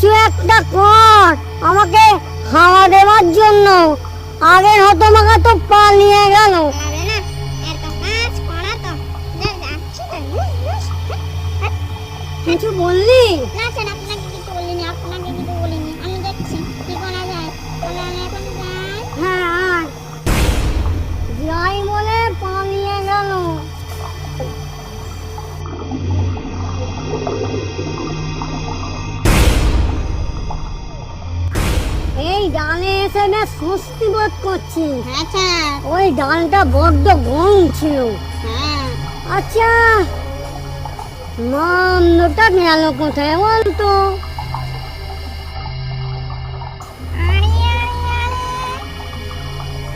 কিছু একটা কর আমাকে খাওয়া দেওয়ার জন্য। আগে হতমাগা তো পালিয়ে গেল। কিছু বললি না স্যার, আপনাকে কিছু বলিনি, আপনাকে কিছু বলিনি। আমি দেখছি কি করা যায়। তাহলে আমি এখন যাই। হ্যাঁ যাই বলে পালিয়ে গেল। এই ডালে এসে না স্বস্তি বোধ করছি। হ্যাঁ স্যার। ওই ডালটা বড্ড গরম ছিল। হ্যাঁ। আচ্ছা মামটা গেল কোথায় বলতো? আরে আরে আরে,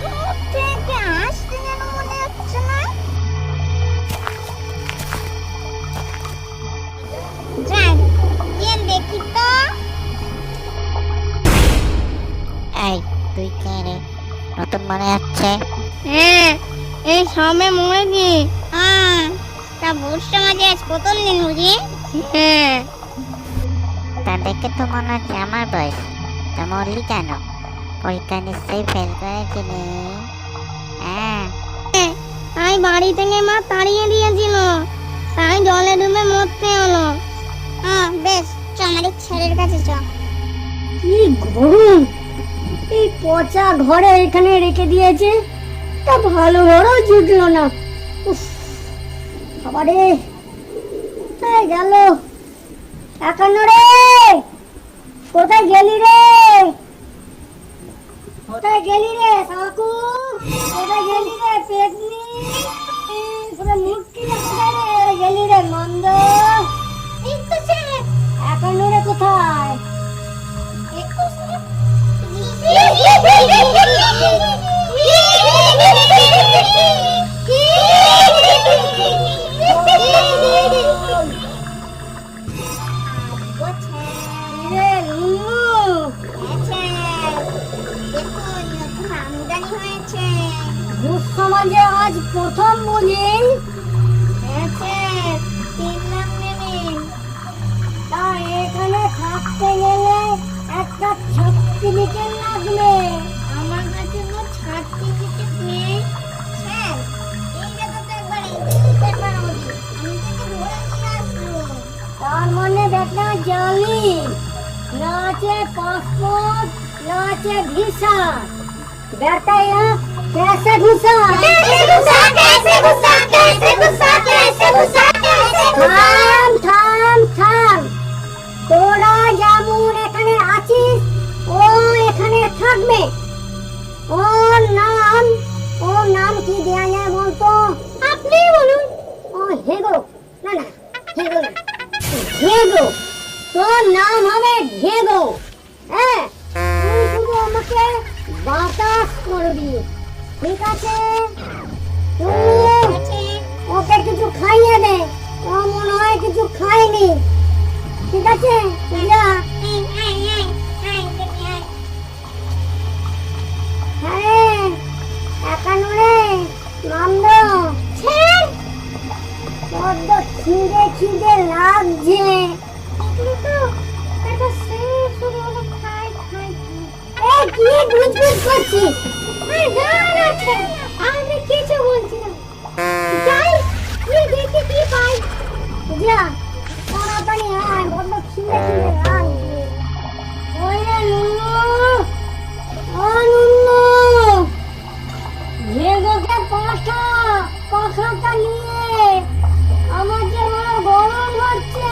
মুখ থেকে আসতে যেন মনে হচ্ছে না। যাই গিয়ে দেখি তো। এই তুই কে রে? নতুন মনে হচ্ছে। হ্যাঁ, এই সবে মরেছি। হ্যাঁ, তা ভোর সমাজে আজ প্রথম দিন বুঝি? হ্যাঁ। তা দেখে তো মনে হচ্ছে আমার বয়স। তা মরলি কেন? পরীক্ষা নিশ্চয়ই ফেল করেছিলি। হ্যাঁ, আমি বাড়ি থেকে মা তাড়িয়ে দিয়েছিল, তাই জলে ডুবে মরতে হলো। হ্যাঁ বেশ, চ আমাদের ছেলের কাছে চ। কি গরম! এই পচা ঘরে এখানে রেখে দিয়েছে, তা ভালো ঘরেও জুটলো না। উফ, বাবারে কোথায় গেল? একান্ন রে, কোথায় গেলি রে? কোথায় গেলি রে কাকু? কোথায় গেলি রে পেতনি? পুরো মূর্তি কোথায় রে গেলি রে মন্দ? এই তো স্যার। একান্ন রে কোথায়? রে লুলু, ভূত সমাজে আজ প্রথম বুঝি? তা এখানে থাকতে গেলে একটা সার্টিফিকেট লাগবে। আমার কাছে তো সার্টিফিকেট নেই স্যার। এইটা তো একবার ইন্টারভিউ করবার ওদি, আমি তোকে ধরে নিয়ে আসবো। তার মানে দেখা জানি না আছে পাসপোর্ট, না আছে ভিসা। बेटा यहाँ कैसे घुसा? থাম থাম থাম, তোরা যেমন এখানে আছিস ও এখানে থাকবে। ওর নাম কি দেয়া যায় বলতো? আপনি বলুন। ও হেগো, না না হেগো না, ঘেগো। তোর নাম হবে ঘেগো। হ্যাঁ, তুই শুধু আমাকে বাতাস করবি, ঠিক আছে? তুই ওকে কিছু খাইয়ে দে, ও মনে হয় কিছু খায়নি, ঠিক আছে? যা। হ্যাঁ একান্ন রে নন্দ, বড্ড খিদে খিদে লাগছে। এই কি বুঝবুঝ করছিস? আমি কিছু বলছি না। যাই তুই দেখি কি পাই। যা তাড়াতাড়ি আয়, বড্ড খিদে খিদে লাগছে। ওই রে নুনু, ও নুনু, ঘেগোকে পাখাটা নিয়ে, আমার যে বড় গরম হচ্ছে।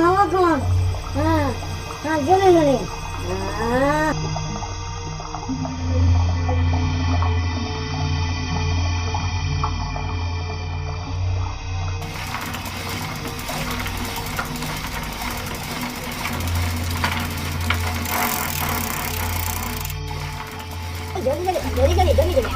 হাওয়া কর। হ্যাঁ হ্যাঁ, জলে জলে। জলে জলে জলে জলে।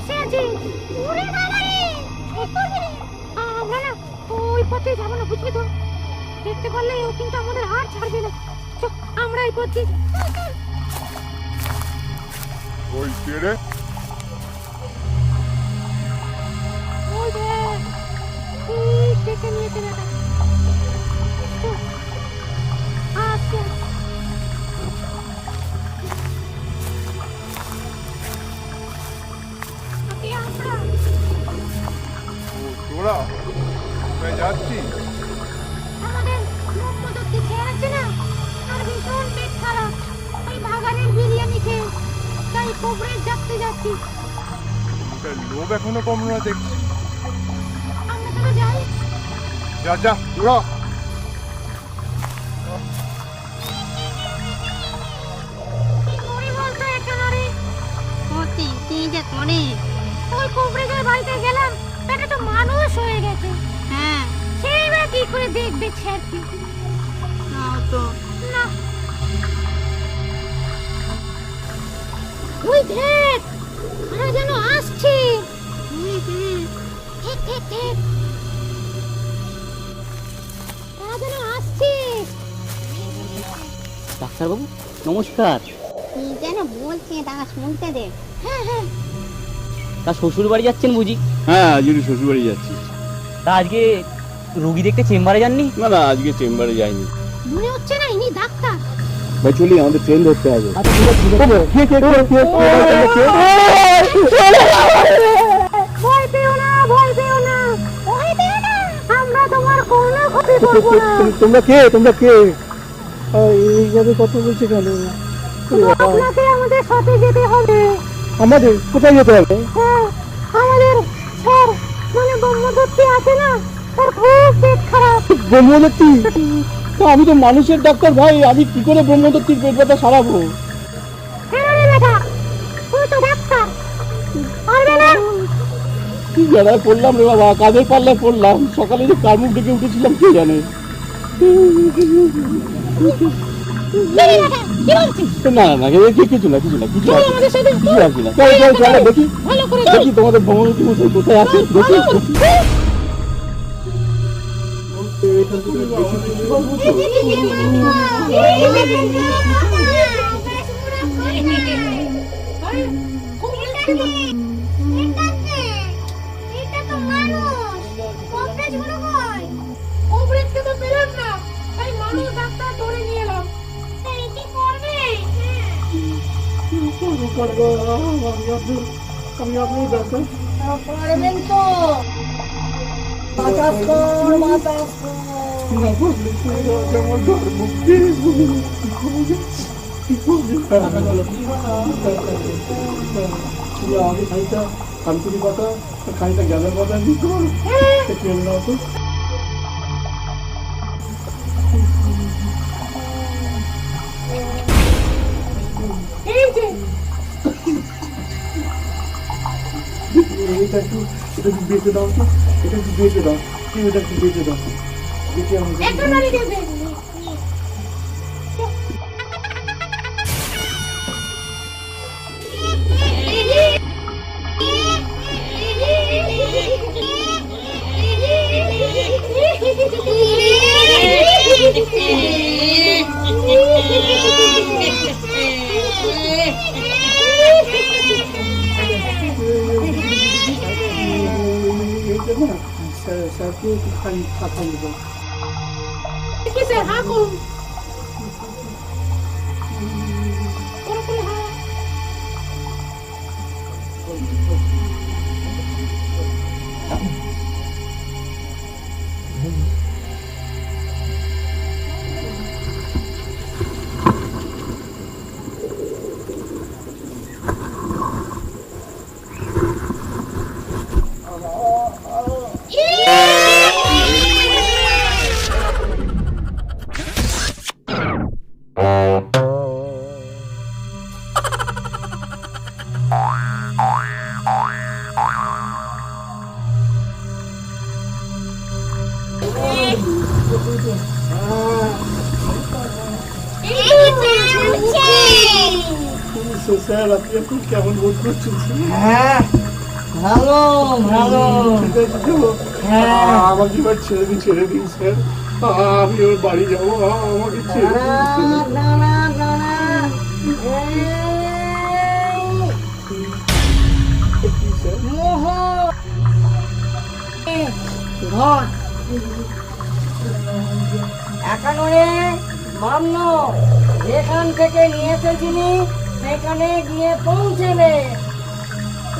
বসে আছে। ওরে বাবা রে, কি করবি? আমরা না ওই পথে যাবো না, বুঝলি তো? দেখতে পারলে ও কিন্তু আমাদের আর ছাড়বে না। চল আমরা এই পথে। ওই ছেড়ে ওই দেখ, ঠিক দেখে নিয়েছে বেটা। চল, আচ্ছা। আমরা তোরা কোথায় যাচ্ছিস? আমাদের মুখমুখি খেয়ে আছে না, আর ভীষণ পেট খারাপ। ওই বাগানের বিরিয়ানি খেয়ে তাই কোবরে যাচ্ছে যাচ্ছি। মুখের লোভ এখনো কম না দেখছি। আমরা চলে যাই। যা যা তোরা। কি করি বলতো একেবারে? সত্যি তুই যে করে। ওই কোবরেজের বাড়িতে গেলাম, এটা তো মানুষ হয়ে গেছে। হ্যাঁ সেই বা কি করে দেখবে ছেড়কি? তো না, ওই দেখ, আরো যেন আসছে। ঠিক ঠিক ঠিক, আরো যেন আসছে। ডাক্তারবাবু নমস্কার। কি যেন বলছে দাঁড়া শুনতে দে। হ্যাঁ হ্যাঁ, তা শ্বশুর বাড়ি যাচ্ছেন বুঝি? হ্যাঁ আজকে শ্বশুর বাড়ি যাচ্ছি। তা আজকে রুগী দেখতে চেম্বারে যাননি? না না আজকে চেম্বারে যাইনি। মনে হচ্ছে না ইনি ডাক্তার। ভাই চলি, আমাদের ট্রেন ধরতে হবে। ভয় পেও না, ভয় পেও না, ভয় পেও না, আমরা তোমার কোনো ক্ষতি করবো না। তোমরা কে এইভাবে কথা বলছে কেন? আপনাকে আমাদের সাথে যেতে হবে। আমাদের কোথায় যেতে হবে? হ্যাঁ, আমাদের স্যার মানে ব্রহ্মদত্তি আছে না, তার খুব পেট খারাপ। ব্রহ্মদত্তি? আমি তো মানুষের ডাক্তার ভাই, আমি কি করে ব্রহ্মদত্তির পেট ব্যথা সারাবো? কেন রে বেটা, তুই তো ডাক্তার, পারবে না? কি জায়গায় পড়লাম রে বাবা, কাজের পাল্লায় পড়লাম। সকালে যে কার মুখ ডেকে উঠেছিলাম কে জানে। না না না কিছু না কিছু আছে কিছু আছে না। চলো দেখি দেখি তোমাদের ব্রহ্মদত্তি মশাই কোথায় আছে দেখি। এটা তো মানুষ, কবরেজগুলো কই? কবরেজকে তো পেলাম না, তাই মানুষ ডাক্তার ধরে নিয়ে এলাম। তাই কি করবে? আমি আপনার ডাক্তার। পারবেন তো? বাতাস কর, বাতাস কর। আমি খানিকটা কানপুরি পাতা, খানিকটা গ্যাদার পাতা দিতে পারো? খেয়ে নাও তো। এই যে এটা একটু বেঁচে দাও তো, এটা একটু বেঁচে দাও, এটা একটু বেঁচে দাও দেখি আমাকে। একেবারে দেবে। এইটা না স্যারকে একটু খাইয়ে দাও। কিসে হা করুন, করে করে হা। স্যার আপনি এখন কেমন বোধ করছেন? ভালো ভালো ঠিক আছে তো? হ্যাঁ আমাকে এবার ছেড়ে দিন স্যার। আমি ওর বাড়ি যাবো, আমাকে ছেড়ে দিন স্যার। দাঁড়া দাঁড়া কি স্যার? মোহ ঘর একানরে মান্য যেখান থেকে নিয়ে এসেছিলি সেখানে গিয়ে পৌঁছেবে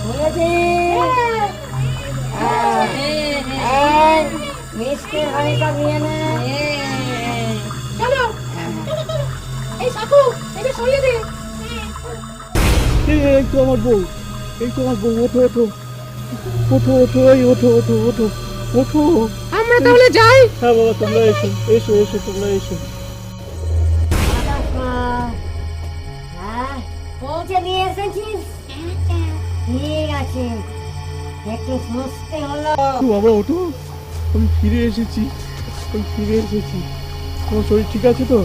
বুঝেছিস? এই মিষ্টির হাড়িটা নিয়ে নে চলো এই সাকু এটা সরিয়ে দে। এই তো আমার বউ, এই তো আমার বউ। ওঠো ওঠো ওঠো ওঠো, এই ওঠো ওঠো ওঠো ওঠো। আমরা তাহলে যাই। হ্যাঁ বাবা, তোমরা এসো এসো এসো, তোমরা এসো। হ্যাঁ পৌঁছে দিয়ে এসেছিস ঠিক আছে একটু সুস্থ হলো ও বাবা ওঠো, আমি ফিরে এসেছি, আমি ফিরে এসেছি। তোমার শরীর ঠিক আছে তো?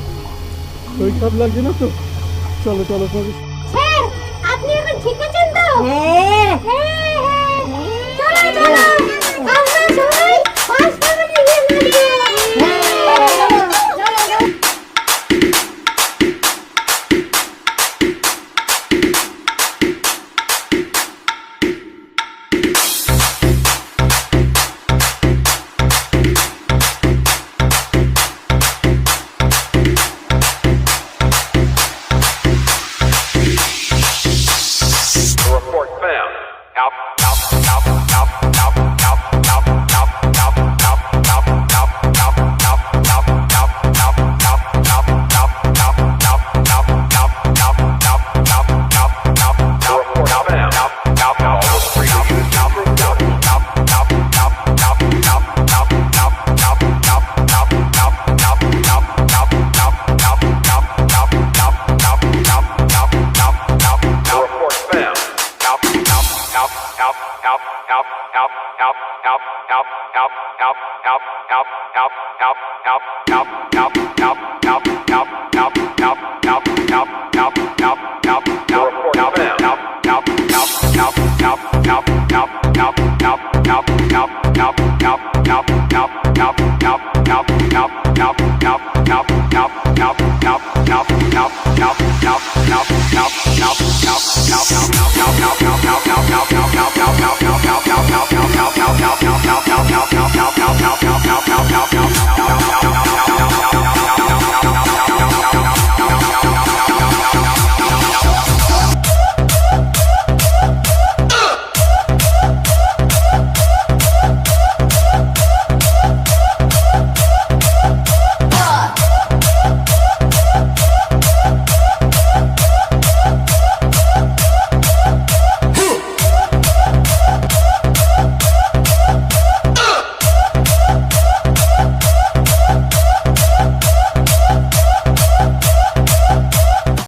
শরীর খারাপ লাগছে না তো? চলো চলো চলো। স্যার আপনি এখন ঠিক আছেন তো? হ্যাঁ চলো চলো আমরা সবাই হাসপাতালে গিয়ে Report found. Out.